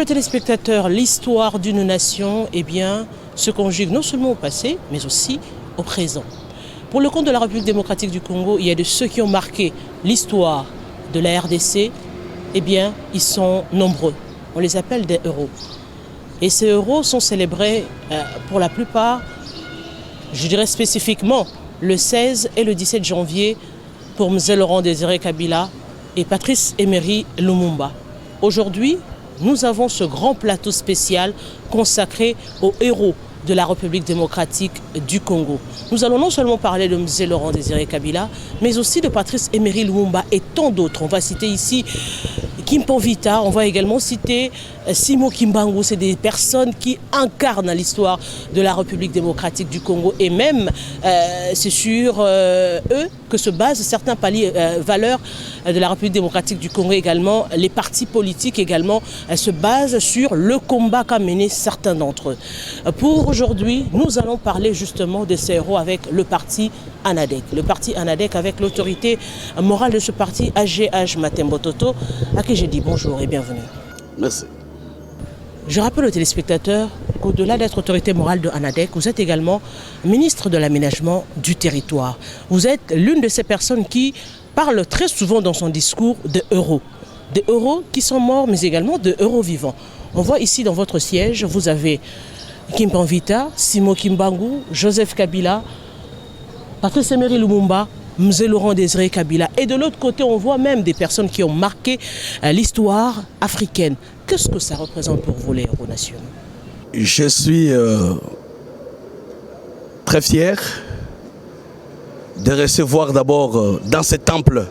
le téléspectateur, l'histoire d'une nation, eh bien, se conjugue non seulement au passé, mais aussi au présent. Pour le compte de la République démocratique du Congo, il y a de ceux qui ont marqué l'histoire de la RDC, eh bien, ils sont nombreux. On les appelle des héros. Et ces héros sont célébrés pour la plupart, je dirais spécifiquement, le 16 et le 17 janvier pour Mzee Laurent Désiré Kabila et Patrice Emery Lumumba. Aujourd'hui, nous avons ce grand plateau spécial consacré aux héros de la République démocratique du Congo. Nous allons non seulement parler de Mzee Laurent Désiré Kabila, mais aussi de Patrice Emery Lumumba et tant d'autres. On va citer ici Kimpan Vita, on va également citer Simo Kimbangu. C'est des personnes qui incarnent l'histoire de la République démocratique du Congo. Et même, c'est sur eux que se basent certains valeurs de la République démocratique du Congo également. Les partis politiques également se basent sur le combat qu'a mené certains d'entre eux. Pour aujourd'hui, nous allons parler justement de ces héros avec le parti ANADEC. Le parti ANADEC avec l'autorité morale de ce parti, AGH Matembo Toto, à qui j'ai dit bonjour et bienvenue. Merci. Je rappelle aux téléspectateurs qu'au-delà d'être autorité morale de ANADEC, vous êtes également ministre de l'aménagement du territoire. Vous êtes l'une de ces personnes qui parle très souvent dans son discours de héros. Des héros qui sont morts, mais également de héros vivants. On voit ici dans votre siège, vous avez Kimpan Vita, Simo Kimbangu, Joseph Kabila, Patrice Emery Lumumba, Mzee Laurent Désiré Kabila. Et de l'autre côté, on voit même des personnes qui ont marqué l'histoire africaine. Qu'est-ce que ça représente pour vous, les héros nationaux? Je suis très fier de recevoir d'abord dans ce temple,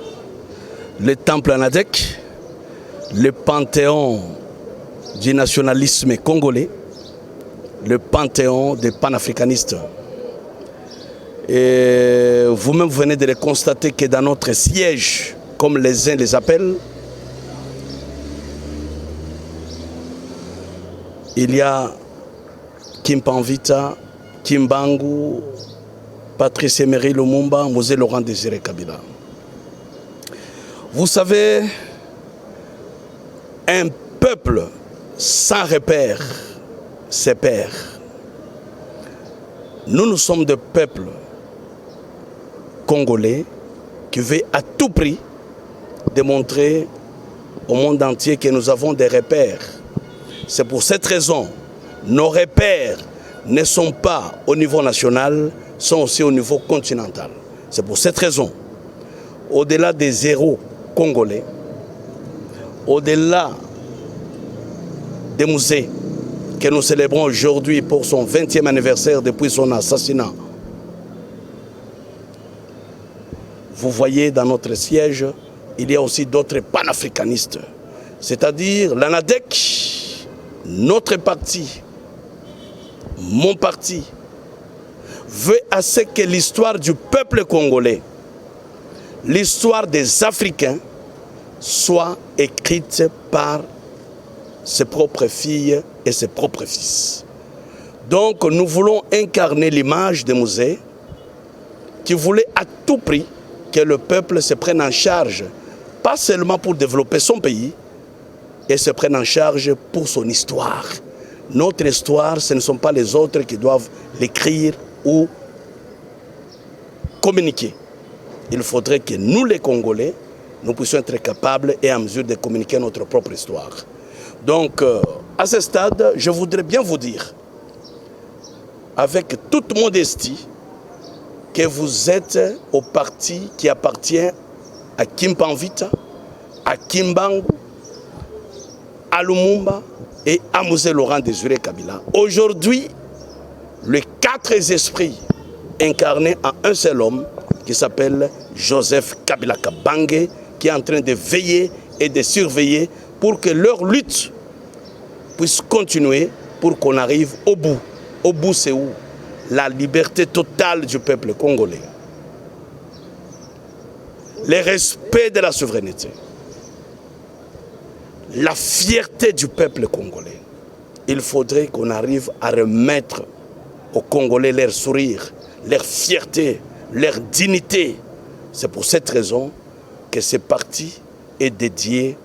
le temple ANADEC, le panthéon du nationalisme congolais, le panthéon des panafricanistes. Et vous-même venez de le constater que dans notre siège, comme les uns les appellent, il y a Kimpan Vita, Kimbangu, Patrice Emery Lumumba, Mzee Laurent Désiré Kabila. Vous savez, un peuple sans repère se perd. Nous sommes des peuples congolais qui veulent à tout prix démontrer au monde entier que nous avons des repères. C'est pour cette raison, nos repères ne sont pas au niveau national, sont aussi au niveau continental. C'est pour cette raison, au-delà des héros congolais, au-delà des musées que nous célébrons aujourd'hui pour son 20e anniversaire depuis son assassinat, vous voyez dans notre siège, il y a aussi d'autres panafricanistes, c'est-à-dire l'ANADEC, notre parti, mon parti, veut à ce que l'histoire du peuple congolais, l'histoire des Africains, soit écrite par ses propres filles et ses propres fils. Donc nous voulons incarner l'image de Mzee qui voulait à tout prix que le peuple se prenne en charge, pas seulement pour développer son pays, et se prenne en charge pour son histoire. Notre histoire, ce ne sont pas les autres qui doivent l'écrire ou communiquer. Il faudrait que nous, les Congolais, nous puissions être capables et en mesure de communiquer notre propre histoire. Donc, à ce stade, je voudrais bien vous dire, avec toute modestie, que vous êtes au parti qui appartient à Kimpan Vita, à Kimbangu, à Lumumba et à Mzee Laurent Désiré Kabila. Aujourd'hui, les 4 esprits incarnés en un seul homme qui s'appelle Joseph Kabila Kabange, qui est en train de veiller et de surveiller pour que leur lutte puisse continuer, pour qu'on arrive au bout. Au bout, c'est où? La liberté totale du peuple congolais. Le respect de la souveraineté. La fierté du peuple congolais. Il faudrait qu'on arrive à remettre aux Congolais leur sourire, leur fierté, leur dignité. C'est pour cette raison que ce parti est dédié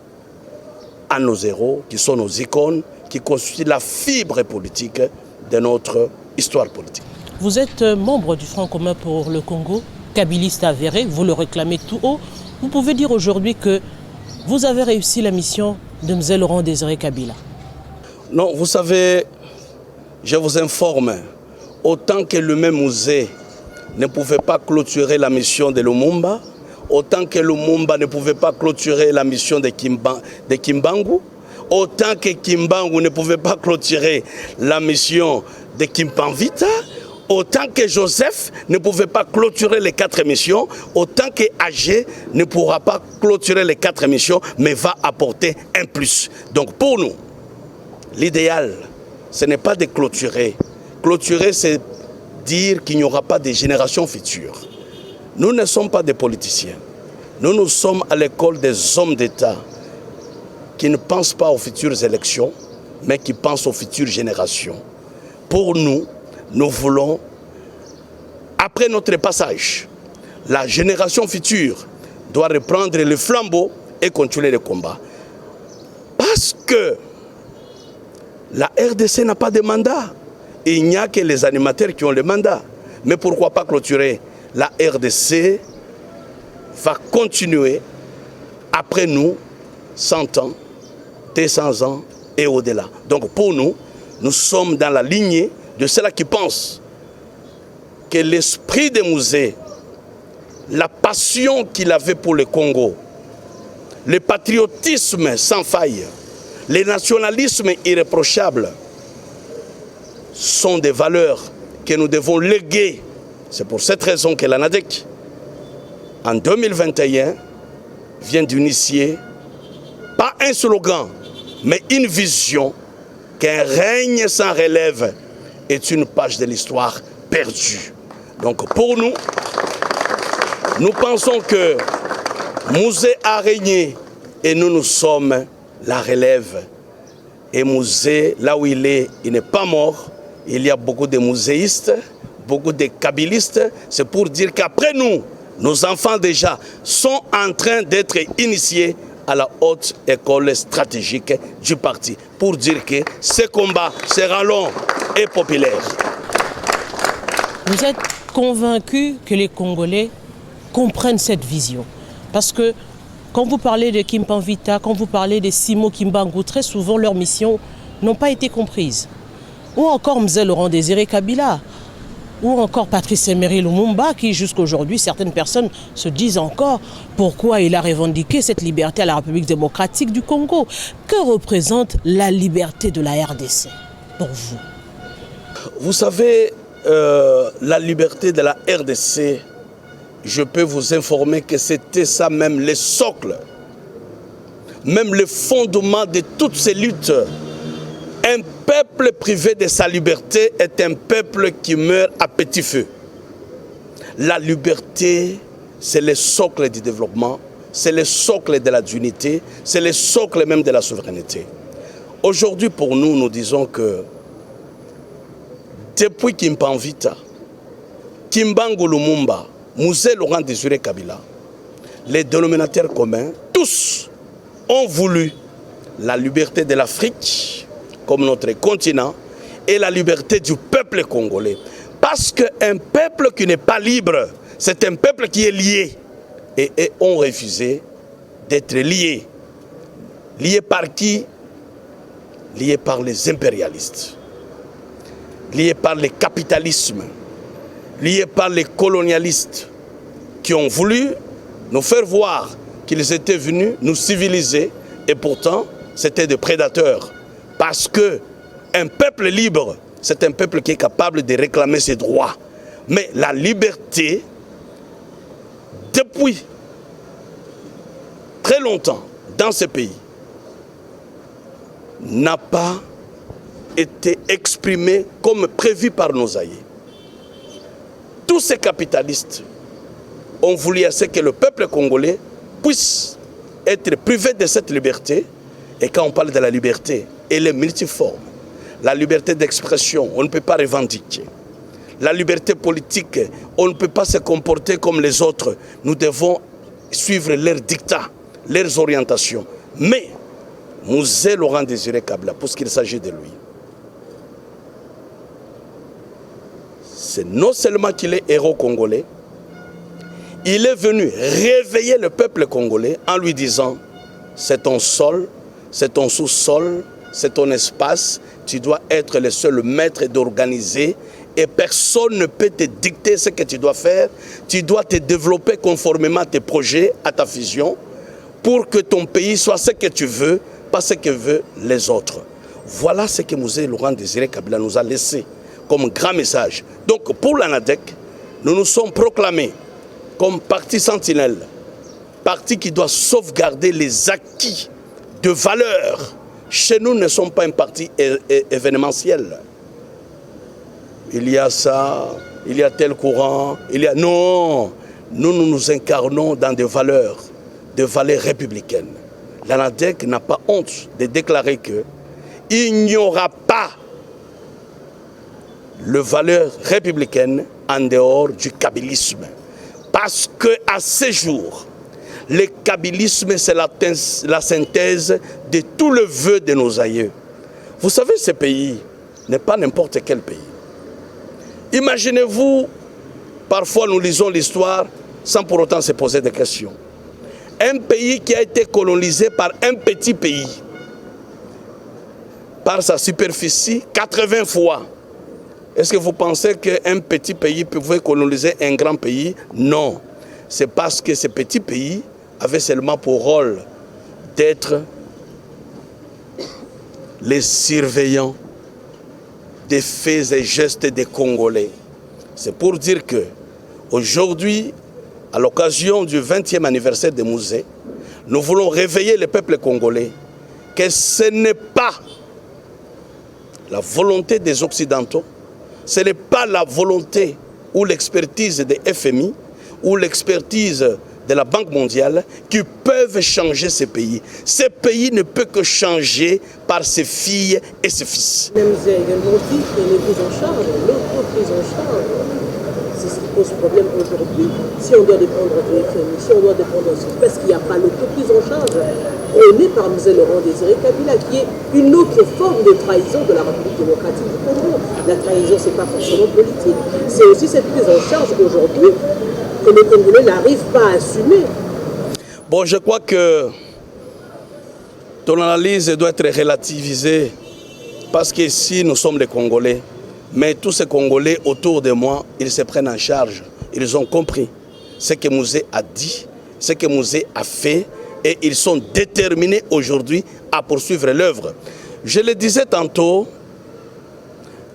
à nos héros, qui sont nos icônes, qui constitue la fibre politique de notre histoire politique. Vous êtes membre du Front commun pour le Congo, kabiliste avéré, vous le réclamez tout haut. Vous pouvez dire aujourd'hui que vous avez réussi la mission de M. Laurent Désiré Kabila? Non, vous savez, je vous informe, autant que le même musée ne pouvait pas clôturer la mission de Lumumba, autant que Lumumba ne pouvait pas clôturer la mission de Kimbangu, autant que Kimbangu ne pouvait pas clôturer la mission de Kimpanvita, autant que Joseph ne pouvait pas clôturer les 4 missions, autant que Agé ne pourra pas clôturer les 4 missions, mais va apporter un plus. Donc pour nous, l'idéal, ce n'est pas de clôturer. Clôturer, c'est dire qu'il n'y aura pas de générations futures. Nous ne sommes pas des politiciens. Nous sommes à l'école des hommes d'État qui ne pensent pas aux futures élections, mais qui pensent aux futures générations. Pour nous, nous voulons, après notre passage, la génération future doit reprendre le flambeau et continuer le combat. Parce que la RDC n'a pas de mandat. Il n'y a que les animateurs qui ont le mandat. Mais pourquoi pas clôturer? La RDC va continuer après nous 100 ans, 200 ans et au-delà. Donc pour nous, nous sommes dans la lignée de ceux-là qui pensent que l'esprit de Musée, la passion qu'il avait pour le Congo, le patriotisme sans faille, le nationalisme irréprochable sont des valeurs que nous devons léguer. C'est pour cette raison que l'ANADEC, en 2021, vient d'initier, pas un slogan, mais une vision qu'un règne sans relève est une page de l'histoire perdue. Donc pour nous, nous pensons que Musée a régné et nous sommes la relève. Et Musée, là où il n'est pas mort. Il y a beaucoup de muséistes, beaucoup de kabilistes. C'est pour dire qu'après nous, nos enfants déjà sont en train d'être initiés à la haute école stratégique du parti. Pour dire que ce combat sera long et populaire. Vous êtes convaincu que les Congolais comprennent cette vision? Parce que quand vous parlez de Kimpanvita, quand vous parlez de Simo Kimbangu, très souvent leurs missions n'ont pas été comprises. Ou encore M. Laurent Désiré Kabila, ou encore Patrice Emery Lumumba, qui jusqu'à aujourd'hui, certaines personnes se disent encore pourquoi il a revendiqué cette liberté à la République démocratique du Congo. Que représente la liberté de la RDC pour vous? Vous savez, la liberté de la RDC, je peux vous informer que c'était ça même le socle, même le fondement de toutes ces luttes. Un peuple privé de sa liberté est un peuple qui meurt à petit feu. La liberté, c'est le socle du développement, c'est le socle de la dignité, c'est le socle même de la souveraineté. Aujourd'hui, pour nous, nous disons que depuis Kimpanvita, Kimbangu Lumumba, Musée Laurent Désiré Kabila, les dénominateurs communs, tous ont voulu la liberté de l'Afrique comme notre continent et la liberté du peuple congolais. Parce qu'un peuple qui n'est pas libre, c'est un peuple qui est lié. Et ont refusé d'être liés. Liés par qui? Liés par les impérialistes. Liés par le capitalisme. Liés par les colonialistes qui ont voulu nous faire voir qu'ils étaient venus nous civiliser et pourtant c'était des prédateurs. Parce qu'un peuple libre, c'est un peuple qui est capable de réclamer ses droits. Mais la liberté, depuis très longtemps dans ce pays, n'a pas été exprimée comme prévu par nos aïeux. Tous ces capitalistes ont voulu à ce que le peuple congolais puisse être privé de cette liberté. Et quand on parle de la liberté, elle est multiforme. La liberté d'expression, on ne peut pas revendiquer. La liberté politique, on ne peut pas se comporter comme les autres. Nous devons suivre leurs dictats, leurs orientations. Mais Mzee Laurent Désiré Kabila, pour ce qu'il s'agit de lui, c'est non seulement qu'il est héros congolais, il est venu réveiller le peuple congolais en lui disant « c'est ton sol, c'est ton sous-sol, c'est ton espace, tu dois être le seul maître d'organiser et personne ne peut te dicter ce que tu dois faire. Tu dois te développer conformément à tes projets, à ta vision, pour que ton pays soit ce que tu veux, pas ce que veulent les autres. » Voilà ce que Mzee Laurent Désiré Kabila nous a laissé comme grand message. Donc pour l'ANADEC, nous nous sommes proclamés comme parti sentinelle, parti qui doit sauvegarder les acquis de valeur. Chez nous, ne sommes pas un parti événementiel. Il y a ça, il y a tel courant, il y a... Non, nous nous incarnons dans des valeurs républicaines. L'ANADEC n'a pas honte de déclarer qu'il n'y aura pas de valeurs républicaines en dehors du kabylisme. Parce qu'à ce jour, le kabylisme, c'est la synthèse de tout le vœu de nos aïeux. Vous savez, ce pays n'est pas n'importe quel pays. Imaginez-vous, parfois nous lisons l'histoire sans pour autant se poser des questions. Un pays qui a été colonisé par un petit pays, par sa superficie, 80 fois. Est-ce que vous pensez qu'un petit pays pouvait coloniser un grand pays? Non. C'est parce que ce petit pays avait seulement pour rôle d'être les surveillants des faits et gestes des Congolais. C'est pour dire que aujourd'hui, à l'occasion du 20e anniversaire de Mzee, nous voulons réveiller le peuple congolais que ce n'est pas la volonté des Occidentaux, ce n'est pas la volonté ou l'expertise des FMI ou l'expertise de la Banque mondiale qui peuvent changer ces pays. Ces pays ne peuvent que changer par ses filles et ses fils. Même vous avez également dit que les prises en charge, l'auto-prise en charge, c'est ce qui pose problème aujourd'hui. Si on doit dépendre du FMI, si on doit dépendre aussi, parce qu'il n'y a pas l'auto-prise en charge prônée par Mzee Laurent Désiré Kabila, qui est une autre forme de trahison de la République démocratique du Congo. La trahison, ce n'est pas forcément politique. C'est aussi cette prise en charge aujourd'hui que les Congolais n'arrivent pas à assumer. Bon, je crois que ton analyse doit être relativisée parce qu'ici, nous sommes les Congolais. Mais tous ces Congolais autour de moi, ils se prennent en charge. Ils ont compris ce que Mzee a dit, ce que Mzee a fait, et ils sont déterminés aujourd'hui à poursuivre l'œuvre. Je le disais tantôt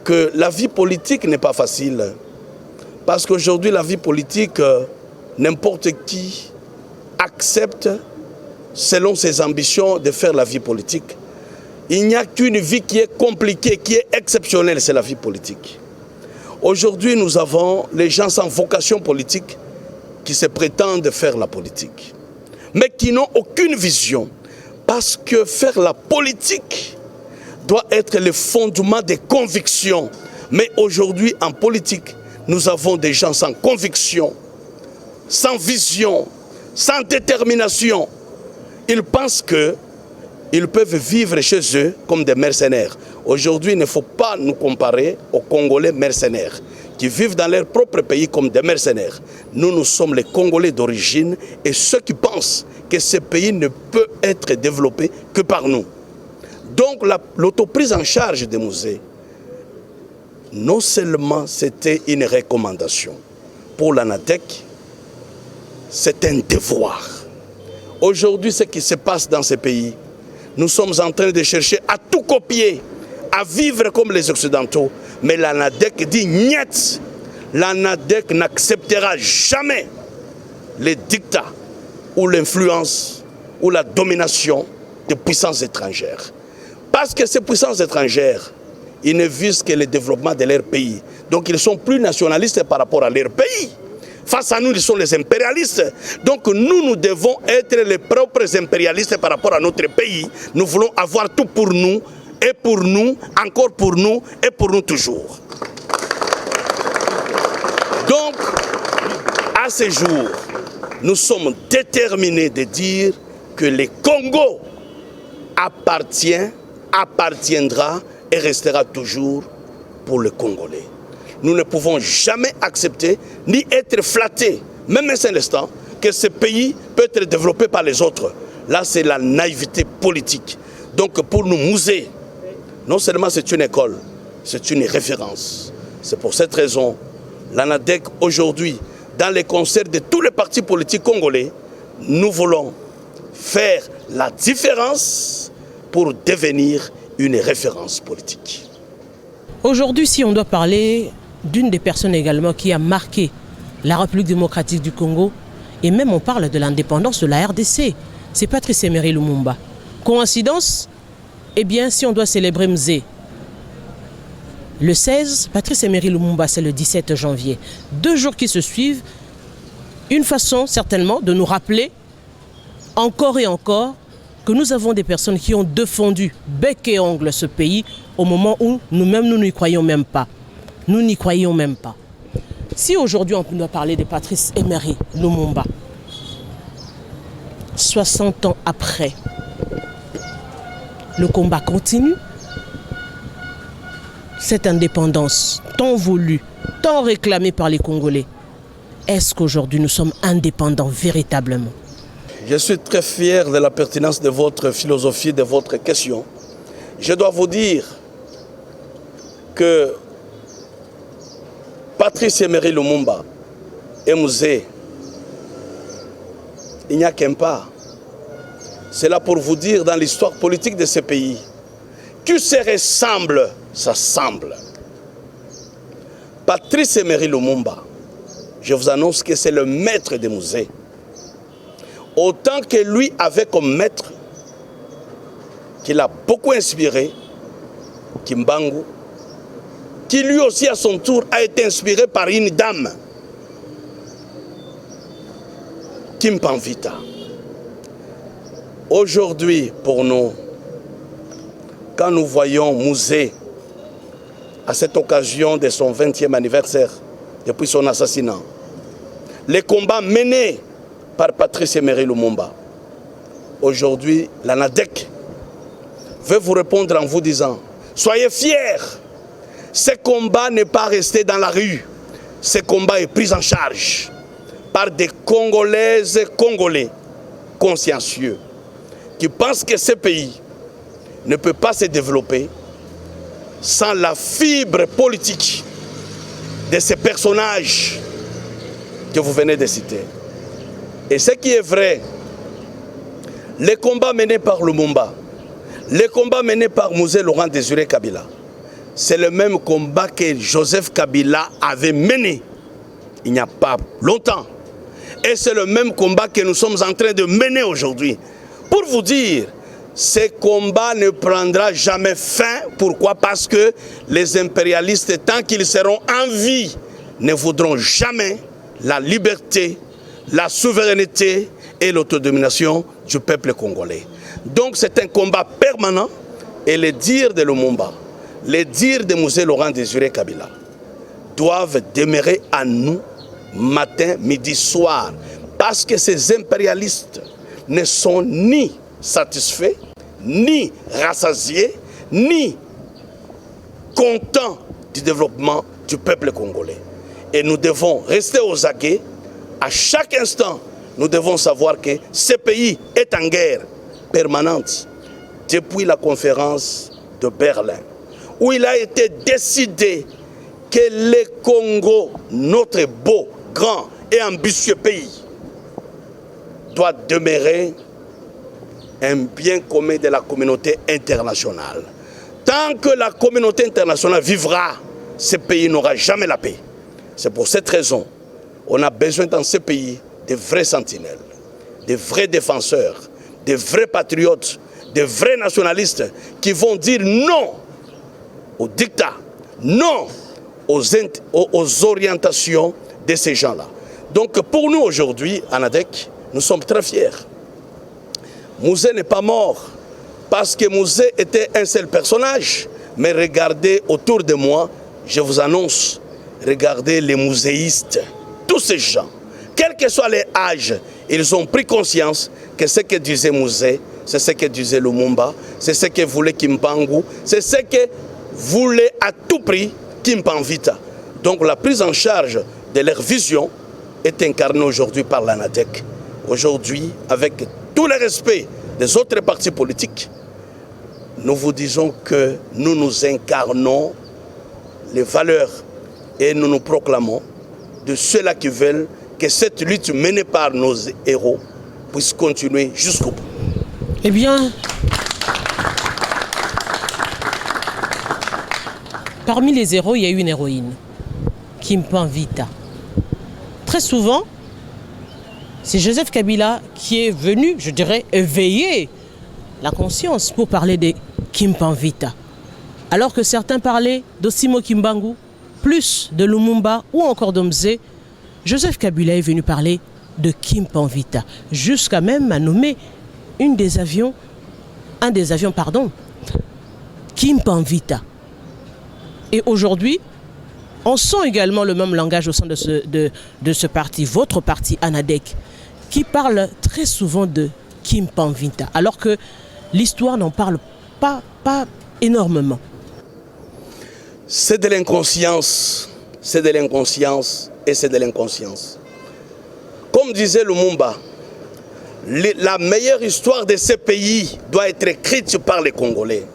que la vie politique n'est pas facile. Parce qu'aujourd'hui, la vie politique, n'importe qui accepte, selon ses ambitions, de faire la vie politique. Il n'y a qu'une vie qui est compliquée, qui est exceptionnelle, c'est la vie politique. Aujourd'hui, nous avons les gens sans vocation politique qui se prétendent faire la politique, mais qui n'ont aucune vision. Parce que faire la politique doit être le fondement des convictions. Mais aujourd'hui, en politique, nous avons des gens sans conviction, sans vision, sans détermination. Ils pensent qu'ils peuvent vivre chez eux comme des mercenaires. Aujourd'hui, il ne faut pas nous comparer aux Congolais mercenaires qui vivent dans leur propre pays comme des mercenaires. Nous, nous sommes les Congolais d'origine et ceux qui pensent que ce pays ne peut être développé que par nous. Donc, l'autoprise en charge de Mzee, non seulement c'était une recommandation pour l'ANADEC, c'est un devoir. Aujourd'hui, ce qui se passe dans ces pays, nous sommes en train de chercher à tout copier, à vivre comme les Occidentaux. Mais l'ANADEC dit niet. L'ANADEC n'acceptera jamais les dictats ou l'influence ou la domination de puissances étrangères. Parce que ces puissances étrangères, ils ne visent que le développement de leur pays. Donc ils sont plus nationalistes par rapport à leur pays. Face à nous, ils sont les impérialistes. Donc nous devons être les propres impérialistes par rapport à notre pays. Nous voulons avoir tout pour nous, et pour nous, encore pour nous, et pour nous toujours. Donc, à ce jour, nous sommes déterminés de dire que le Congo appartient, appartiendra et restera toujours pour le Congolais. Nous ne pouvons jamais accepter ni être flattés, même un seul instant, que ce pays peut être développé par les autres. Là, c'est la naïveté politique. Donc pour nous, Musée, non seulement c'est une école, c'est une référence. C'est pour cette raison, l'ANADEC aujourd'hui, dans les concerts de tous les partis politiques congolais, nous voulons faire la différence pour devenir une référence politique. Aujourd'hui, si on doit parler d'une des personnes également qui a marqué la République démocratique du Congo, et même on parle de l'indépendance de la RDC, c'est Patrice Emery Lumumba. Coïncidence? Eh bien, si on doit célébrer Mzé le 16, Patrice Emery Lumumba, c'est le 17 janvier. 2 jours qui se suivent, une façon certainement de nous rappeler encore et encore que nous avons des personnes qui ont défendu bec et ongle ce pays au moment où nous-mêmes nous n'y croyons même pas. Nous n'y croyons même pas. Si aujourd'hui on doit parler de Patrice Emery Lumumba, 60 ans après, le combat continue. Cette indépendance tant voulue, tant réclamée par les Congolais, est-ce qu'aujourd'hui nous sommes indépendants véritablement? Je suis très fier de la pertinence de votre philosophie, de votre question. Je dois vous dire que Patrice Emery Lumumba et Musée, il n'y a qu'un pas. C'est là pour vous dire, dans l'histoire politique de ce pays, que se ressemble, ça semble. Patrice Emery Lumumba, je vous annonce que c'est le maître des musées. Autant que lui avait comme maître, qu'il a beaucoup inspiré, Kimbangu, qui lui aussi à son tour a été inspiré par une dame, Kim Panvita. Aujourd'hui, pour nous, quand nous voyons Musée, à cette occasion de son 20e anniversaire, depuis son assassinat, les combats menés par Patrice Emery Lumumba, aujourd'hui, l'ANADEC veut vous répondre en vous disant, soyez fiers, ce combat n'est pas resté dans la rue, ce combat est pris en charge par des Congolaises et Congolais consciencieux, qui pensent que ce pays ne peut pas se développer sans la fibre politique de ces personnages que vous venez de citer. Et ce qui est vrai, les combats menés par Lumumba, les combats menés par Musée Laurent Désiré Kabila, c'est le même combat que Joseph Kabila avait mené il n'y a pas longtemps. Et c'est le même combat que nous sommes en train de mener aujourd'hui. Pour vous dire, ce combat ne prendra jamais fin. Pourquoi? Parce que les impérialistes, tant qu'ils seront en vie, ne voudront jamais la liberté, la souveraineté et l'autodétermination du peuple congolais. Donc c'est un combat permanent et les dires de Lumumba, les dires de Musée Laurent Désiré Kabila doivent demeurer à nous matin, midi, soir. Parce que ces impérialistes ne sont ni satisfaits, ni rassasiés, ni contents du développement du peuple congolais. Et nous devons rester aux aguets. À chaque instant, nous devons savoir que ce pays est en guerre permanente depuis la conférence de Berlin, où il a été décidé que le Congo, notre beau, grand et ambitieux pays, doit demeurer un bien commun de la communauté internationale. Tant que la communauté internationale vivra, ce pays n'aura jamais la paix. C'est pour cette raison qu'on a besoin dans ce pays de vrais sentinelles, de vrais défenseurs, de vrais patriotes, de vrais nationalistes qui vont dire non au dictat, non aux orientations de ces gens-là. Donc pour nous aujourd'hui, ANADEC, nous sommes très fiers. Musée n'est pas mort parce que Musée était un seul personnage, mais regardez autour de moi, je vous annonce, regardez les muséistes, tous ces gens, quel que soit leur âge, ils ont pris conscience que ce que disait Musée c'est ce que disait Lumumba, c'est ce que voulait Kimbangu, c'est ce que voulait à tout prix Kimpanvita. Donc la prise en charge de leur vision est incarnée aujourd'hui par l'ANADEC. Aujourd'hui, avec tout le respect des autres partis politiques, nous vous disons que nous incarnons les valeurs et nous proclamons de ceux-là qui veulent que cette lutte menée par nos héros puisse continuer jusqu'au bout. Eh bien, parmi les héros, il y a eu une héroïne, Kimpanvita. Très souvent, c'est Joseph Kabila qui est venu, je dirais, éveiller la conscience pour parler de Kimpanvita. Alors que certains parlaient d'Osimo Kimbangu, plus de Lumumba ou encore d'Omze, Joseph Kabila est venu parler de Kimpanvita, jusqu'à même à nommer un des avions, Kimpanvita. Et aujourd'hui, on sent également le même langage au sein de ce parti, votre parti ANADEC, qui parle très souvent de Kimpanvita, alors que l'histoire n'en parle pas énormément. C'est de l'inconscience, c'est de l'inconscience et c'est de l'inconscience. Comme disait Lumumba, la meilleure histoire de ce pays doit être écrite par les Congolais.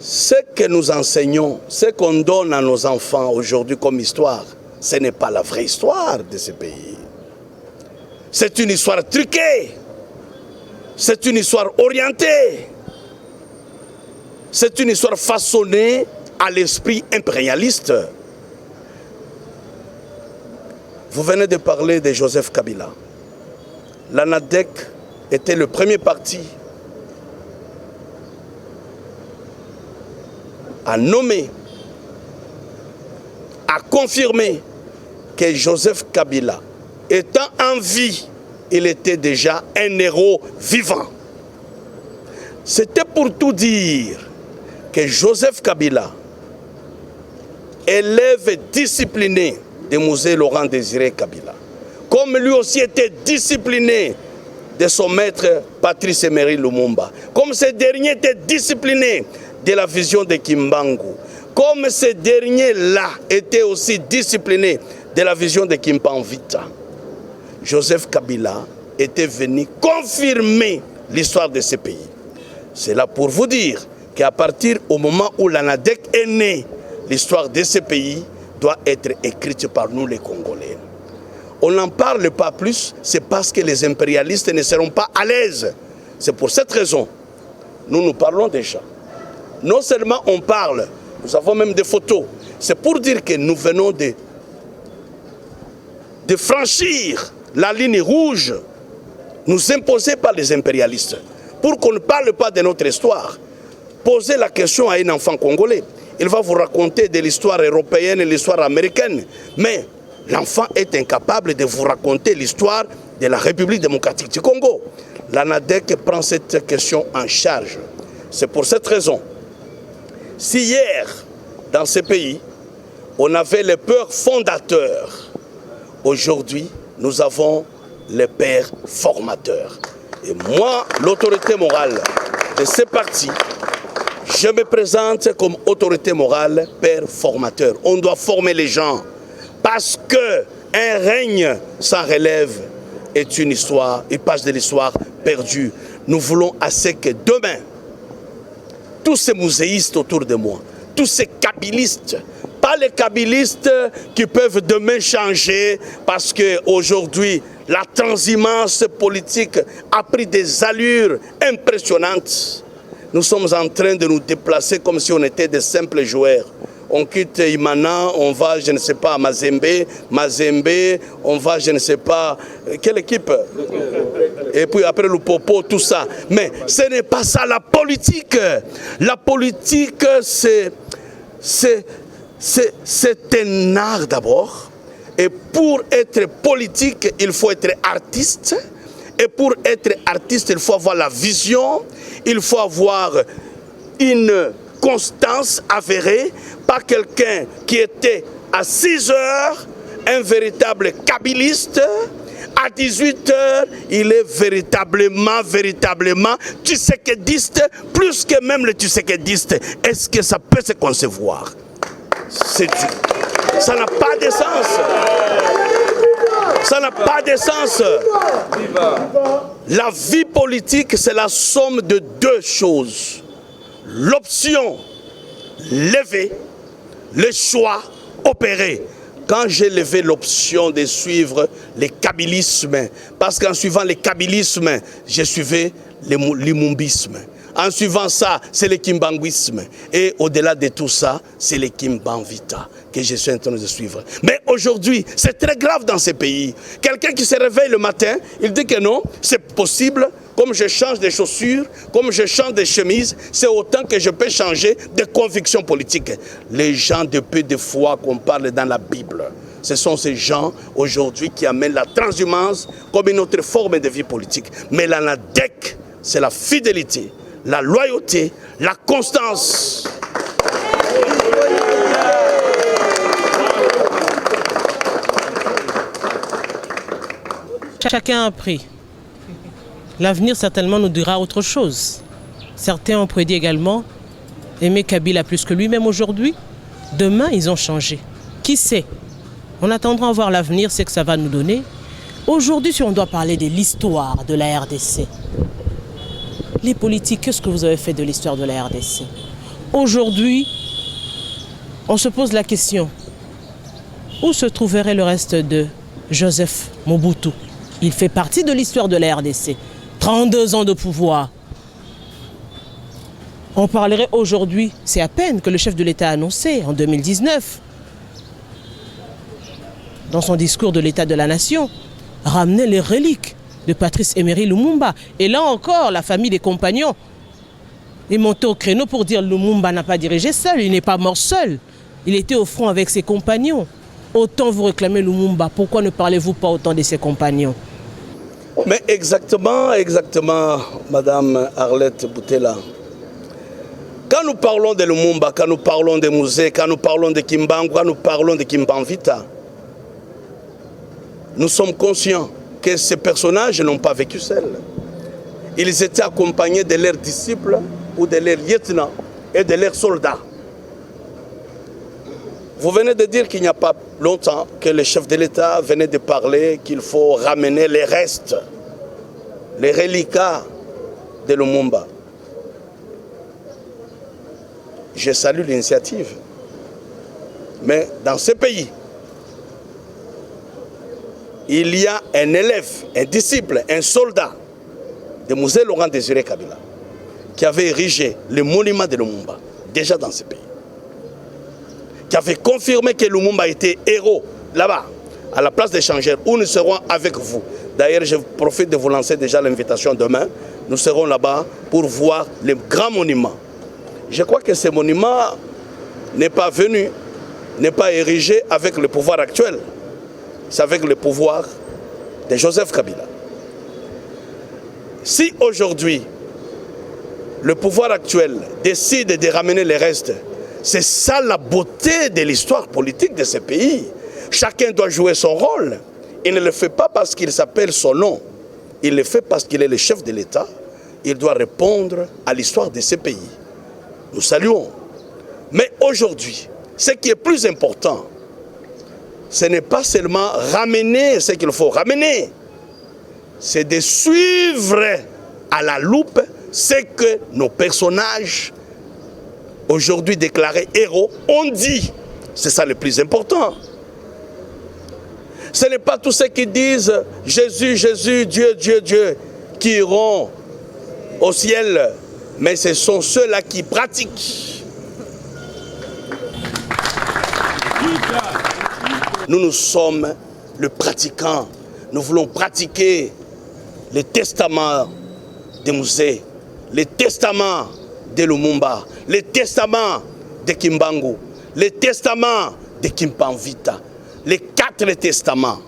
Ce que nous enseignons, ce qu'on donne à nos enfants aujourd'hui comme histoire, ce n'est pas la vraie histoire de ce pays. C'est une histoire truquée, c'est une histoire orientée, c'est une histoire façonnée à l'esprit impérialiste. Vous venez de parler de Joseph Kabila. L'ANADEC était le premier parti à nommer, à confirmer que Joseph Kabila, étant en vie, il était déjà un héros vivant. C'était pour tout dire que Joseph Kabila, élève discipliné de Musée Laurent Désiré Kabila, comme lui aussi était discipliné de son maître Patrice Emery Lumumba, comme ce dernier était discipliné de la vision de Kimbangu, comme ce dernier-là était aussi discipliné de la vision de Kimpanvita. Joseph Kabila était venu confirmer l'histoire de ce pays. C'est là pour vous dire qu'à partir au moment où l'ANADEC est né, l'histoire de ce pays doit être écrite par nous les Congolais. On n'en parle pas plus, c'est parce que les impérialistes ne seront pas à l'aise. C'est pour cette raison, nous parlons déjà. Non seulement on parle, nous avons même des photos. C'est pour dire que nous venons de franchir la ligne rouge nous imposée par les impérialistes. Pour qu'on ne parle pas de notre histoire, posez la question à un enfant congolais. Il va vous raconter de l'histoire européenne et l'histoire américaine. Mais l'enfant est incapable de vous raconter l'histoire de la République démocratique du Congo. L'ANADEC prend cette question en charge. C'est pour cette raison. Si hier, dans ce pays, on avait les pères fondateurs, aujourd'hui, nous avons les pères formateurs. Et moi, l'autorité morale de ce parti, je me présente comme autorité morale, père formateur. On doit former les gens parce qu'un règne sans relève est une histoire, une page de l'histoire perdue. Nous voulons assez que demain, tous ces muséistes autour de moi, tous ces kabylistes, pas les kabylistes qui peuvent demain changer parce qu'aujourd'hui, la transhumance politique a pris des allures impressionnantes. Nous sommes en train de nous déplacer comme si on était des simples joueurs. On quitte Imana, on va, je ne sais pas, à Mazembe, on va, je ne sais pas, quelle équipe? Et puis après le Popo, tout ça. Mais ce n'est pas ça la politique. La politique, c'est un art d'abord. Et pour être politique, il faut être artiste. Et pour être artiste, il faut avoir la vision, il faut avoir une constance avérée, pas quelqu'un qui était à 6 heures, un véritable kabyliste, À 18h, il est véritablement tshisekedi, plus que même le tshisekedi. Est-ce que ça peut se concevoir? C'est Dieu. Ça n'a pas de sens. Ça n'a pas de sens. La vie politique, c'est la somme de deux choses. L'option levée, le choix opéré. Quand j'ai levé l'option de suivre le kabylisme, parce qu'en suivant le kabylisme, j'ai suivi l'immumbisme. En suivant ça, c'est le kimbanguisme. Et au-delà de tout ça, c'est le kimbanvita que je suis en train de suivre. Mais aujourd'hui, c'est très grave dans ces pays. Quelqu'un qui se réveille le matin, il dit que non, c'est possible. Comme je change de chaussures, comme je change de chemise, c'est autant que je peux changer de conviction politique. Les gens de peu de foi qu'on parle dans la Bible, ce sont ces gens aujourd'hui qui amènent la transhumance comme une autre forme de vie politique. Mais l'ANADEC, c'est la fidélité, la loyauté, la constance. Chacun a pris. L'avenir certainement nous dira autre chose. Certains ont prédit également aimer Kabila plus que lui-même aujourd'hui. Demain, ils ont changé. Qui sait? On attendra à voir l'avenir, c'est que ça va nous donner. Aujourd'hui, si on doit parler de l'histoire de la RDC, les politiques, qu'est-ce que vous avez fait de l'histoire de la RDC? Aujourd'hui, on se pose la question, où se trouverait le reste de Joseph Mobutu? Il fait partie de l'histoire de la RDC. 32 ans de pouvoir. On parlerait aujourd'hui, c'est à peine que le chef de l'État a annoncé en 2019, dans son discours de l'État de la Nation, ramener les reliques de Patrice Emery Lumumba. Et là encore, la famille des compagnons est montée au créneau pour dire Lumumba n'a pas dirigé seul, il n'est pas mort seul. Il était au front avec ses compagnons. Autant vous réclamez Lumumba, pourquoi ne parlez-vous pas autant de ses compagnons? Mais exactement, Madame Arlette Boutela. Quand nous parlons de Lumumba, quand nous parlons de Musée, quand nous parlons de Kimbangu, quand nous parlons de Kimbanvita, nous sommes conscients que ces personnages n'ont pas vécu seuls. Ils étaient accompagnés de leurs disciples ou de leurs lieutenants et de leurs soldats. Vous venez de dire qu'il n'y a pas longtemps que le chef de l'État venait de parler qu'il faut ramener les restes, les reliquats de Lumumba. Je salue l'initiative. Mais dans ce pays, il y a un élève, un disciple, un soldat de Musée Laurent Désiré Kabila qui avait érigé le monument de Lumumba, déjà dans ce pays. Qui avait confirmé que Lumumba était héros là-bas, à la place des changeurs, où nous serons avec vous. D'ailleurs, je profite de vous lancer déjà l'invitation demain. Nous serons là-bas pour voir le grand monument. Je crois que ce monument n'est pas venu, n'est pas érigé avec le pouvoir actuel. C'est avec le pouvoir de Joseph Kabila. Si aujourd'hui, le pouvoir actuel décide de ramener les restes, c'est ça la beauté de l'histoire politique de ce pays. Chacun doit jouer son rôle. Il ne le fait pas parce qu'il s'appelle son nom. Il le fait parce qu'il est le chef de l'État. Il doit répondre à l'histoire de ce pays. Nous saluons. Mais aujourd'hui, ce qui est plus important, ce n'est pas seulement ramener ce qu'il faut ramener. C'est de suivre à la loupe ce que nos personnages aujourd'hui déclarés héros ont dit. C'est ça le plus important. Ce n'est pas tous ceux qui disent Jésus, Jésus, Dieu, Dieu, Dieu qui iront au ciel, mais ce sont ceux-là qui pratiquent. Nous sommes le pratiquant. Nous voulons pratiquer le testament de Musée, le testament de Lumumba, le testament de Kimbangu, le testament de Kimbanvita. Les 4 testaments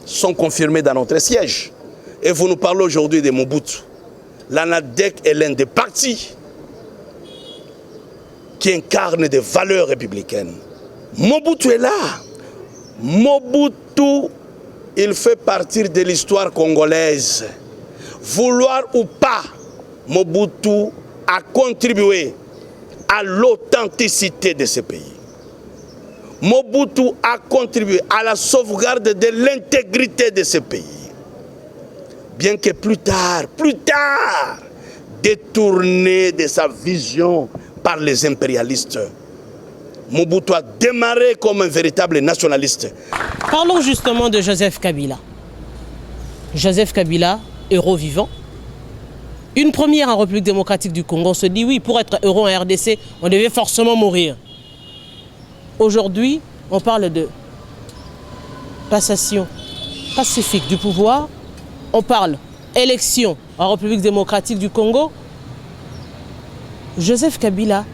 sont confirmés dans notre siège. Et vous nous parlez aujourd'hui de Mobutu. L'ANADEC est l'un des partis qui incarne des valeurs républicaines. Mobutu est là. Mobutu il fait partie de l'histoire congolaise. Vouloir ou pas, Mobutu a contribué à l'authenticité de ce pays. Mobutu a contribué à la sauvegarde de l'intégrité de ce pays. Bien que plus tard, détourné de sa vision par les impérialistes, Mobutu a démarré comme un véritable nationaliste. Parlons justement de Joseph Kabila. Joseph Kabila, héros vivant. Une première en République démocratique du Congo, on se dit oui, pour être héros en RDC, on devait forcément mourir. Aujourd'hui, on parle de passation pacifique du pouvoir. On parle élection en République démocratique du Congo. Joseph Kabila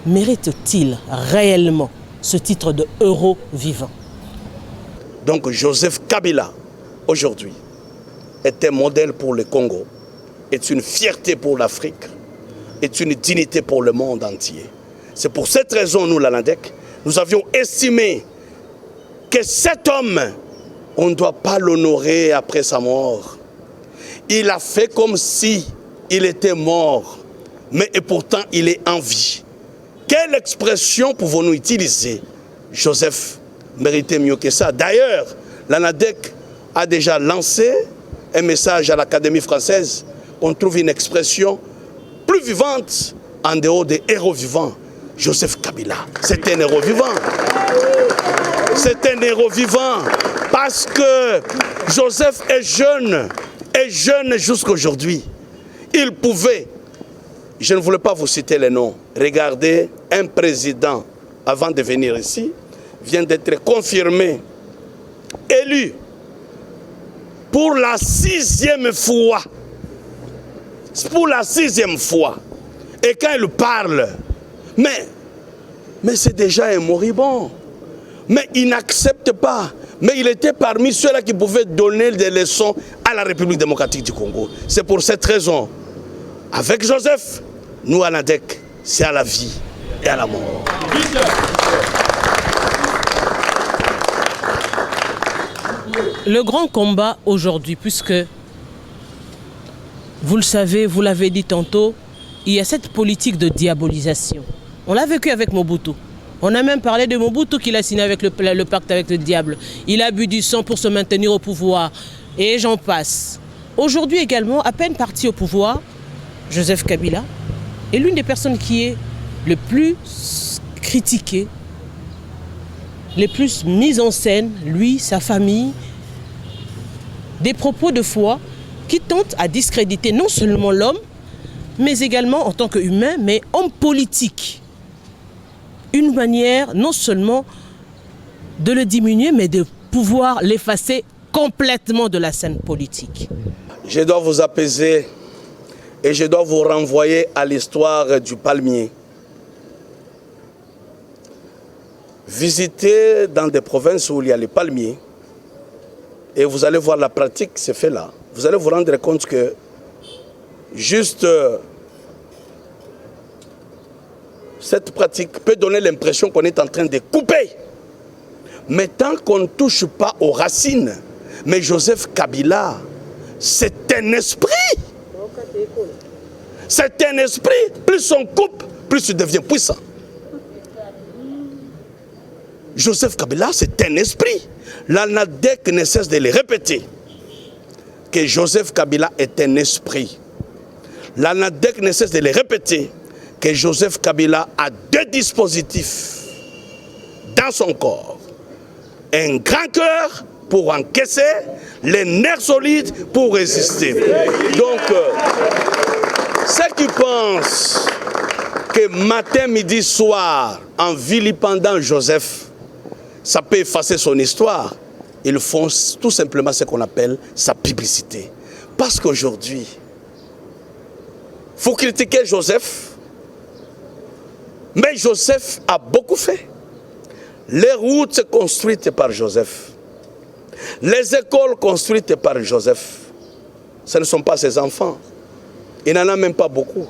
mérite-t-il réellement ce titre de héros vivant? Donc Joseph Kabila, aujourd'hui, est un modèle pour le Congo, est une fierté pour l'Afrique, est une dignité pour le monde entier. C'est pour cette raison, nous, l'ANADEC, nous avions estimé que cet homme, on ne doit pas l'honorer après sa mort. Il a fait comme si il était mort, mais et pourtant il est en vie. Quelle expression pouvons-nous utiliser? Joseph méritait mieux que ça. D'ailleurs, l'ANADEC a déjà lancé un message à l'Académie française. On trouve une expression plus vivante en dehors des héros vivants. Joseph Kabila, c'est un héros vivant. C'est un héros vivant parce que Joseph est jeune jusqu'à aujourd'hui. Il pouvait, je ne voulais pas vous citer les noms, regardez, un président, avant de venir ici, vient d'être confirmé, élu, pour la 6e fois. Pour la 6e fois. Et quand il parle, mais c'est déjà un moribond. Mais il n'accepte pas. Mais il était parmi ceux-là qui pouvaient donner des leçons à la République démocratique du Congo. C'est pour cette raison, avec Joseph, nous, à l'ANADEC, c'est à la vie et à la mort. Le grand combat aujourd'hui, puisque, vous le savez, vous l'avez dit tantôt, il y a cette politique de diabolisation. On l'a vécu avec Mobutu. On a même parlé de Mobutu qu'il a signé avec le pacte avec le diable. Il a bu du sang pour se maintenir au pouvoir. Et j'en passe. Aujourd'hui également, à peine parti au pouvoir, Joseph Kabila est l'une des personnes qui est le plus critiquée, les plus mises en scène, lui, sa famille, des propos de foi qui tentent à discréditer non seulement l'homme, mais également en tant qu'humain, mais homme politique. Une manière non seulement de le diminuer, mais de pouvoir l'effacer complètement de la scène politique. Je dois vous apaiser et je dois vous renvoyer à l'histoire du palmier. Visitez dans des provinces où il y a les palmiers et vous allez voir la pratique qui se fait là. Vous allez vous rendre compte que juste cette pratique peut donner l'impression qu'on est en train de couper. Mais tant qu'on ne touche pas aux racines, mais Joseph Kabila, c'est un esprit. C'est un esprit. Plus on coupe, plus il devient puissant. Joseph Kabila, c'est un esprit. L'ANADEC ne cesse de le répéter. Que Joseph Kabila est un esprit. L'ANADEC ne cesse de le répéter. Que Joseph Kabila a deux dispositifs dans son corps. Un grand cœur pour encaisser, les nerfs solides pour résister. Donc, ceux qui pensent que matin, midi, soir, en vilipendant Joseph, ça peut effacer son histoire, ils font tout simplement ce qu'on appelle sa publicité. Parce qu'aujourd'hui, il faut critiquer Joseph, mais Joseph a beaucoup fait. Les routes construites par Joseph, les écoles construites par Joseph, ce ne sont pas ses enfants. Il n'en a même pas beaucoup.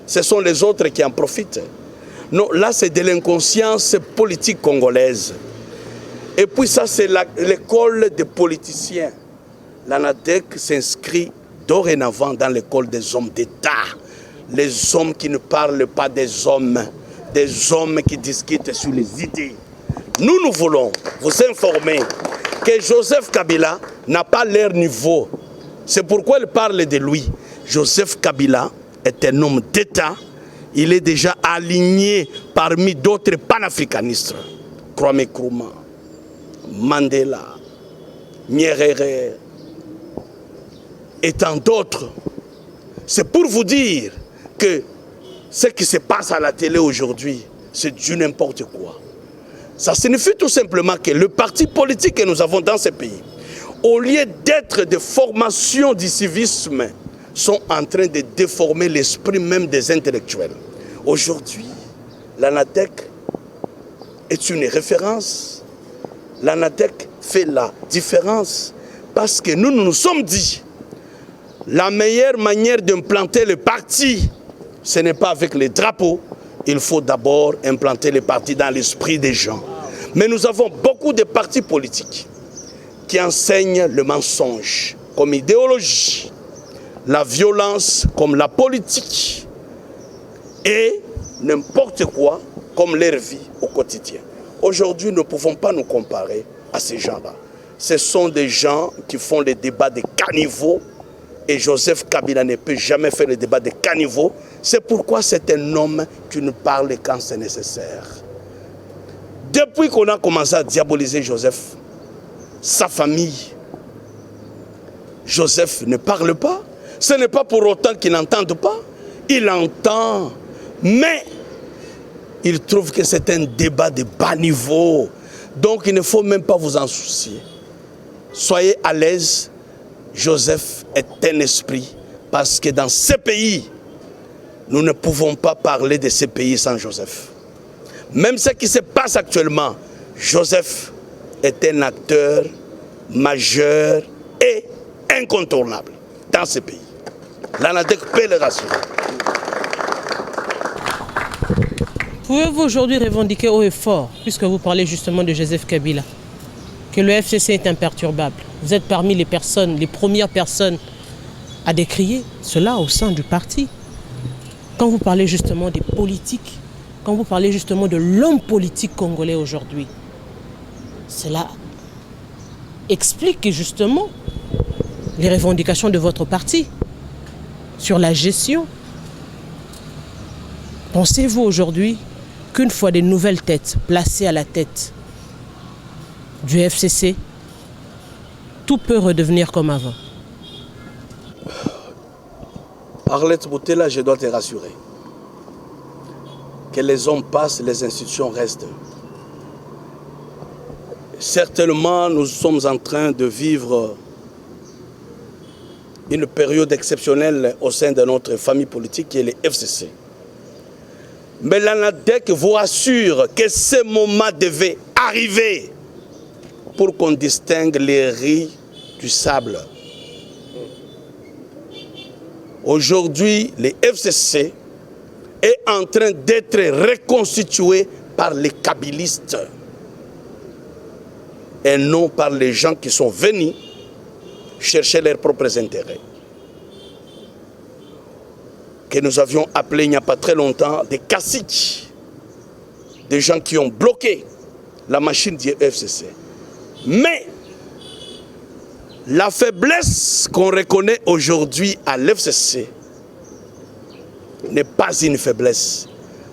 Ce sont les autres qui en profitent. Non, là c'est de l'inconscience politique congolaise. Et puis ça, c'est l'école des politiciens. L'ANADEC s'inscrit dorénavant dans l'école des hommes d'État. Les hommes qui ne parlent pas des hommes qui discutent sur les idées. Nous voulons vous informer que Joseph Kabila n'a pas leur niveau. C'est pourquoi il parle de lui. Joseph Kabila est un homme d'État. Il est déjà aligné parmi d'autres panafricanistes. Kwame Nkrumah, Mandela, Nyerere et tant d'autres. C'est pour vous dire que ce qui se passe à la télé aujourd'hui, c'est du n'importe quoi. Ça signifie tout simplement que le parti politique que nous avons dans ce pays, au lieu d'être des formations du civisme, sont en train de déformer l'esprit même des intellectuels. Aujourd'hui, l'ANADEC est une référence. L'ANADEC fait la différence parce que nous nous sommes dit la meilleure manière d'implanter le parti, ce n'est pas avec les drapeaux. Il faut d'abord implanter le parti dans l'esprit des gens. Mais nous avons beaucoup de partis politiques qui enseignent le mensonge comme idéologie, la violence comme la politique et n'importe quoi comme leur vie au quotidien. Aujourd'hui, nous ne pouvons pas nous comparer à ces gens-là. Ce sont des gens qui font les débats de caniveaux et Joseph Kabila ne peut jamais faire le débat de caniveaux. C'est pourquoi c'est un homme qui nous parle quand c'est nécessaire. Depuis qu'on a commencé à diaboliser Joseph, sa famille, Joseph ne parle pas. Ce n'est pas pour autant qu'il n'entende pas. Il entend, mais il trouve que c'est un débat de bas niveau. Donc il ne faut même pas vous en soucier. Soyez à l'aise. Joseph est un esprit parce que dans ce pays, nous ne pouvons pas parler de ce pays sans Joseph. Même ce qui se passe actuellement, Joseph est un acteur majeur et incontournable dans ce pays. L'ANADEC peut le rassurer. Pouvez-vous aujourd'hui revendiquer haut et fort, puisque vous parlez justement de Joseph Kabila, que le FCC est imperturbable? Vous êtes parmi les personnes, les premières personnes à décrier cela au sein du parti. Quand vous parlez justement des politiques, quand vous parlez justement de l'homme politique congolais aujourd'hui, cela explique justement les revendications de votre parti sur la gestion. Pensez-vous aujourd'hui qu'une fois des nouvelles têtes placées à la tête du FCC, tout peut redevenir comme avant? Arlette Boutela, je dois te rassurer que les hommes passent, les institutions restent. Certainement, nous sommes en train de vivre une période exceptionnelle au sein de notre famille politique qui est le FCC. Mais l'ANADEC vous assure que ce moment devait arriver pour qu'on distingue les riz du sable. Aujourd'hui, le FCC est en train d'être reconstitué par les kabylistes et non par les gens qui sont venus chercher leurs propres intérêts. Que nous avions appelé il n'y a pas très longtemps des caciques, des gens qui ont bloqué la machine du FCC. Mais la faiblesse qu'on reconnaît aujourd'hui à l'FCC n'est pas une faiblesse,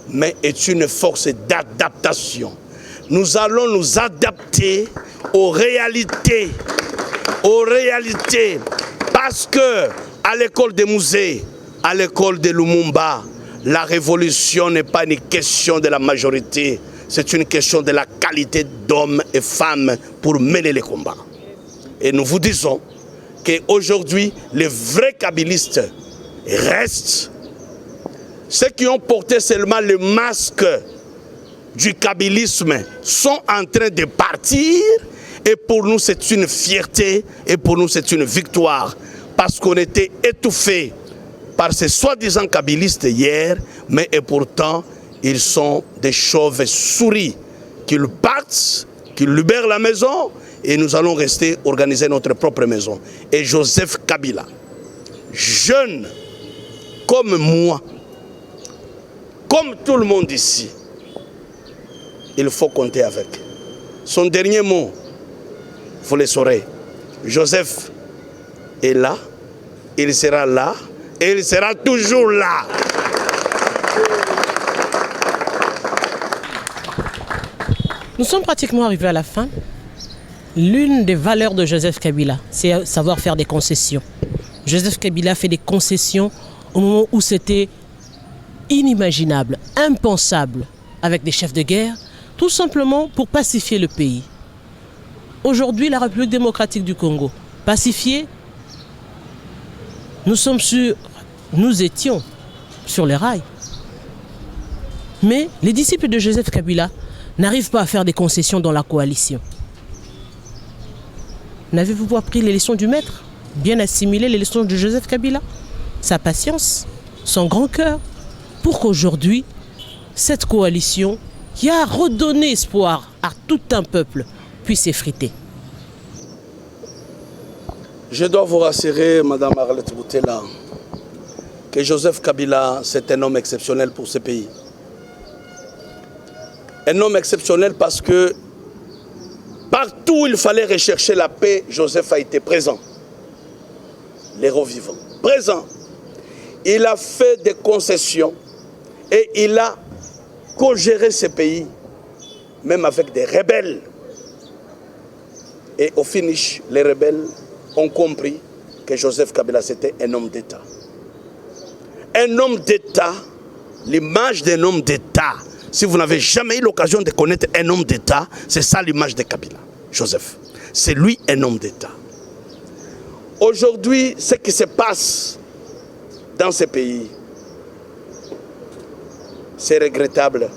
mais est une force d'adaptation. Nous allons nous adapter aux réalités, parce que à l'école des musées, à l'école de Lumumba, la révolution n'est pas une question de la majorité, c'est une question de la qualité d'hommes et femmes pour mener les combats. Et nous vous disons qu'aujourd'hui, les vrais kabylistes restent. Ceux qui ont porté seulement le masque du kabylisme sont en train de partir. Et pour nous, c'est une fierté et pour nous, c'est une victoire. Parce qu'on était étouffés par ces soi-disant kabylistes hier, mais et pourtant, ils sont des chauves-souris. Qu'ils partent, qu'il libère la maison et nous allons rester organiser notre propre maison. Et Joseph Kabila, jeune comme moi, comme tout le monde ici, il faut compter avec. Son dernier mot, vous le saurez. Joseph est là, il sera là, et il sera toujours là. Nous sommes pratiquement arrivés à la fin. L'une des valeurs de Joseph Kabila, c'est savoir faire des concessions. Joseph Kabila fait des concessions au moment où c'était inimaginable, impensable, avec des chefs de guerre, tout simplement pour pacifier le pays. Aujourd'hui, la République démocratique du Congo, pacifiée, nous étions sur les rails. Mais les disciples de Joseph Kabila n'arrivent pas à faire des concessions dans la coalition. N'avez-vous pas appris les leçons du maître? Bien assimilé les leçons de Joseph Kabila? Sa patience, son grand cœur, pour qu'aujourd'hui, cette coalition qui a redonné espoir à tout un peuple puisse s'effriter. Je dois vous rassurer, Madame Arlette Boutela, que Joseph Kabila, c'est un homme exceptionnel pour ce pays. Un homme exceptionnel parce que partout où il fallait rechercher la paix, Joseph a été présent. L'héros vivant. Présent. Il a fait des concessions et il a co-géré ce pays, même avec des rebelles. Et au finish, les rebelles ont compris que Joseph Kabila, c'était un homme d'État. Un homme d'État, l'image d'un homme d'État. Si vous n'avez jamais eu l'occasion de connaître un homme d'État, c'est ça l'image de Kabila, Joseph. C'est lui un homme d'État. Aujourd'hui, ce qui se passe dans ce pays, c'est regrettable.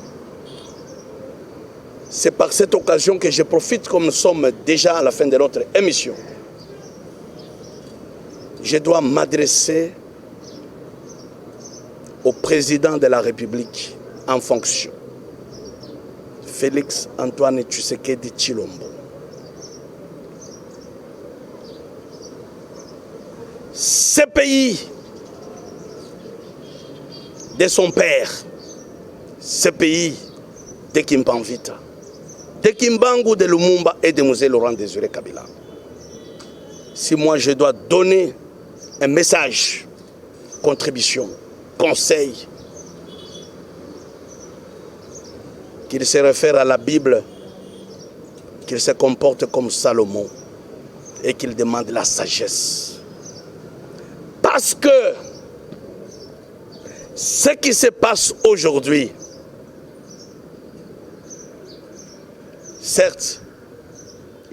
C'est par cette occasion que je profite, comme nous sommes déjà à la fin de notre émission. Je dois m'adresser au président de la République en fonction, Félix Antoine Tshisekedi Tshilombo. Ce pays de son père, ce pays de Kimpanvita, de Kimbangu, de Lumumba et de Mosé Laurent Désiré Kabila. Si moi je dois donner un message, contribution, conseil, qu'il se réfère à la Bible, qu'il se comporte comme Salomon et qu'il demande la sagesse. Parce que ce qui se passe aujourd'hui, certes,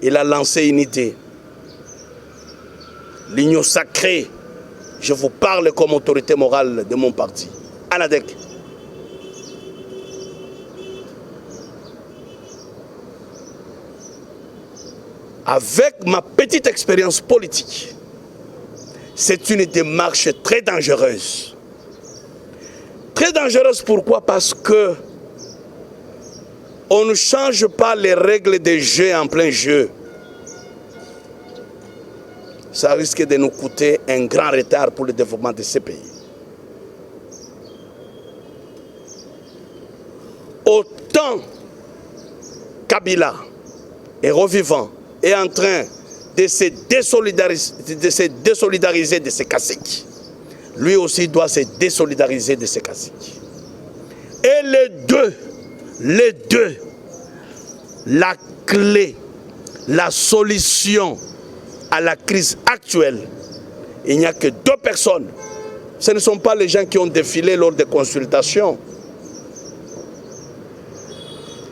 il a lancé une idée. L'union sacrée, je vous parle comme autorité morale de mon parti, ANADEC. Avec ma petite expérience politique, c'est une démarche très dangereuse. Très dangereuse pourquoi? Parce que on ne change pas les règles des jeux en plein jeu. Ça risque de nous coûter un grand retard pour le développement de ce pays. Autant Kabila est revivant, est en train de se désolidariser de ses caciques, lui aussi doit se désolidariser de ses caciques. Et les deux, la clé, la solution à la crise actuelle, il n'y a que deux personnes. Ce ne sont pas les gens qui ont défilé lors des consultations.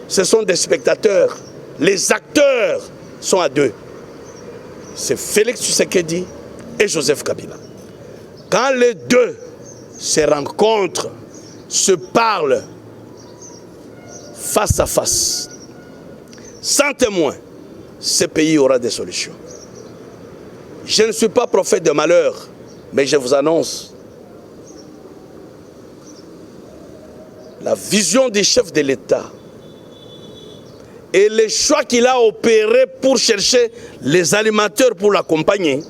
Ce sont des spectateurs. Les acteurs sont à deux. C'est Félix Tshisekedi et Joseph Kabila. Quand les deux se rencontrent, se parlent face à face, sans témoin, ce pays aura des solutions. Je ne suis pas prophète de malheur, mais je vous annonce la vision du chef de l'État et les choix qu'il a opérés pour chercher les animateurs pour l'accompagner,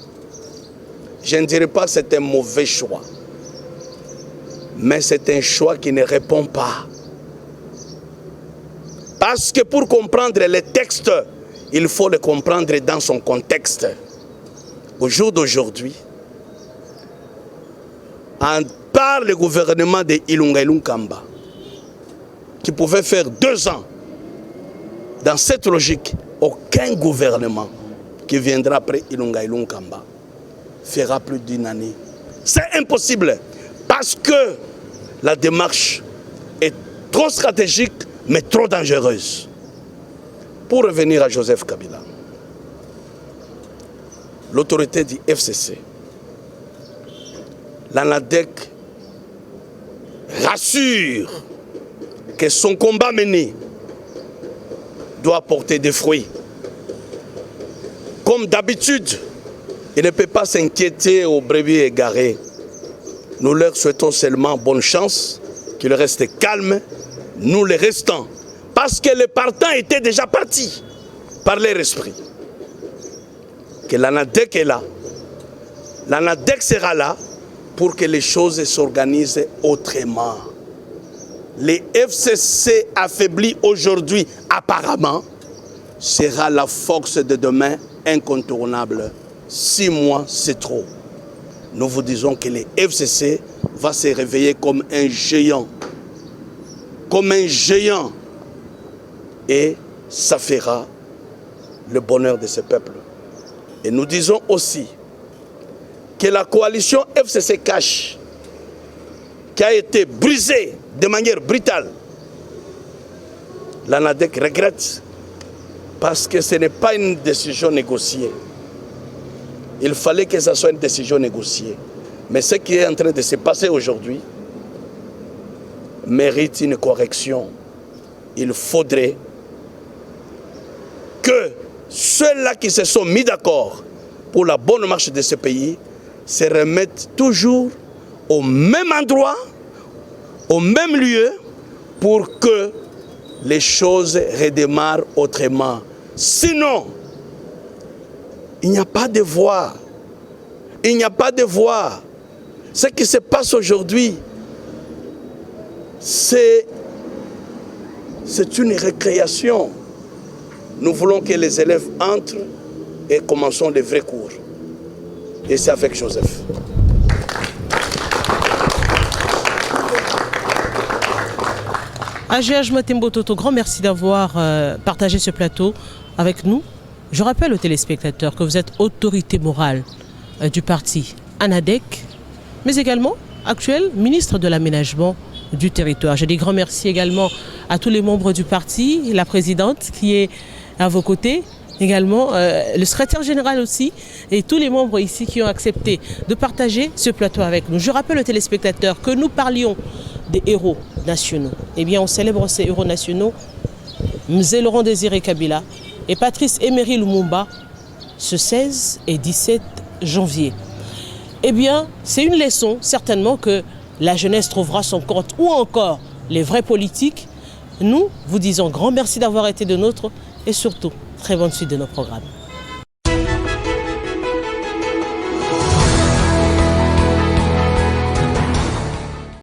je ne dirais pas que c'est un mauvais choix. Mais c'est un choix qui ne répond pas. Parce que pour comprendre les textes, il faut les comprendre dans son contexte. Au jour d'aujourd'hui, à part le gouvernement de Ilunga Ilunkamba, qui pouvait faire 2 ans, dans cette logique, aucun gouvernement qui viendra après Ilunga Ilunkamba fera plus d'1 année. C'est impossible, parce que la démarche est trop stratégique, mais trop dangereuse. Pour revenir à Joseph Kabila, l'autorité du FCC, l'ANADEC rassure que son combat mené doit porter des fruits. Comme d'habitude, il ne peut pas s'inquiéter aux brebis égarés. Nous leur souhaitons seulement bonne chance, qu'ils restent calmes, nous les restons. Parce que les partants étaient déjà partis par leur esprit. Que l'ANADEC est là. L'ANADEC sera là pour que les choses s'organisent autrement. Les FCC affaiblis aujourd'hui, apparemment, sera la force de demain incontournable. 6 mois, c'est trop. Nous vous disons que les FCC va se réveiller comme un géant. Comme un géant. Et ça fera le bonheur de ce peuple. Et nous disons aussi que la coalition FCC Cash, qui a été brisée de manière brutale, l'ANADEC regrette, parce que ce n'est pas une décision négociée. Il fallait que ce soit une décision négociée. Mais ce qui est en train de se passer aujourd'hui mérite une correction. Il faudrait que ceux-là qui se sont mis d'accord pour la bonne marche de ce pays se remettent toujours au même endroit, au même lieu, pour que les choses redémarrent autrement. Sinon, il n'y a pas de voie. Il n'y a pas de voie. Ce qui se passe aujourd'hui, c'est une récréation. Nous voulons que les élèves entrent et commençons les vrais cours. Et c'est avec Joseph. AGH Matembo Toto, grand merci d'avoir partagé ce plateau avec nous. Je rappelle aux téléspectateurs que vous êtes autorité morale du parti ANADEC, mais également actuel ministre de l'aménagement du territoire. Je dis grand merci également à tous les membres du parti, la présidente qui est à vos côtés, également le secrétaire général aussi, et tous les membres ici qui ont accepté de partager ce plateau avec nous. Je rappelle aux téléspectateurs que nous parlions des héros nationaux. Eh bien, on célèbre ces héros nationaux, Mzee Laurent Désiré Kabila et Patrice Emery Lumumba, ce 16 et 17 janvier. Eh bien, c'est une leçon, certainement, que la jeunesse trouvera son compte, ou encore les vrais politiques. Nous vous disons grand merci d'avoir été de nôtres, et surtout, très bonne suite de nos programmes.